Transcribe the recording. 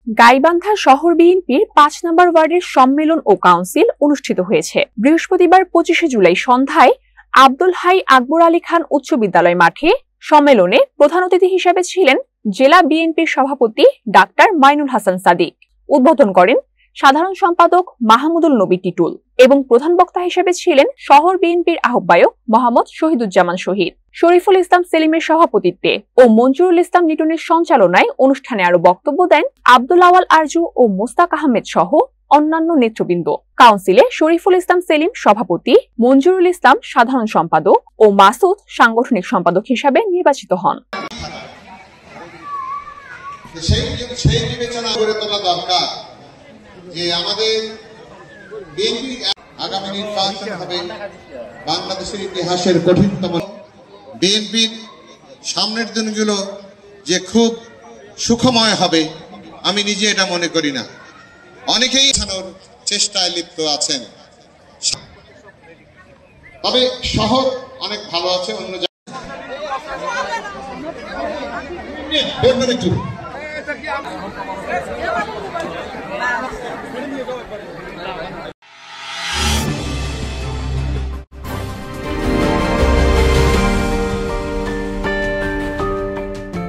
গাইবান্ধা শহর বিএনপির ৫ নম্বর ওয়ার্ডের সম্মেলন ও কাউন্সিল অনুষ্ঠিত হয়েছে। বৃহস্পতিবার ২৫শে জুলাই সন্ধ্যায় আব্দুল হাই আকবর আলী খান উচ্চ বিদ্যালয় মাঠে সম্মেলনে প্রধান অতিথি হিসেবে ছিলেন জেলা বিএনপির সভাপতি ডাক্তার মাইনুল হাসান সাদিক। উদ্বোধন করেন সাধারণ সম্পাদক মাহমুদুল নবী টিটুল এবং প্রধান বক্তা হিসেবে ছিলেন শহর বিএনপির আহ্বায়ক মোহাম্মদ শহীদুজ্জামান শহীদ। শরীফুল ইসলাম সেলিমের সভাপতিত্বে ও মঞ্জুরুল ইসলাম লিটনের সঞ্চালনায় অনুষ্ঠানে আরো বক্তব্য দেন আব্দুল আওয়াল আরজু ও মোস্তাক আহমেদ সহ অন্যান্য নেতৃবৃন্দ। কাউন্সিলে শরীফুল ইসলাম সেলিম সভাপতি, মঞ্জুরুল ইসলাম সাধারণ সম্পাদক ও মাসুদ সাংগঠনিক সম্পাদক হিসাবে নির্বাচিত হন। সেই বিবেচনা করে তোলা দরকার যে আমাদের বিএনপি আগামী নির্বাচন হবে বাংলাদেশের ইতিহাসের কঠিনতম। বিএনপির সামনের দিনগুলো যে খুব সুখময় হবে আমি নিজে এটা মনে করি না। অনেকেই চেষ্টায় লিপ্ত আছেন, তবে শহর অনেক ভালো আছে। অন্য জায়গায়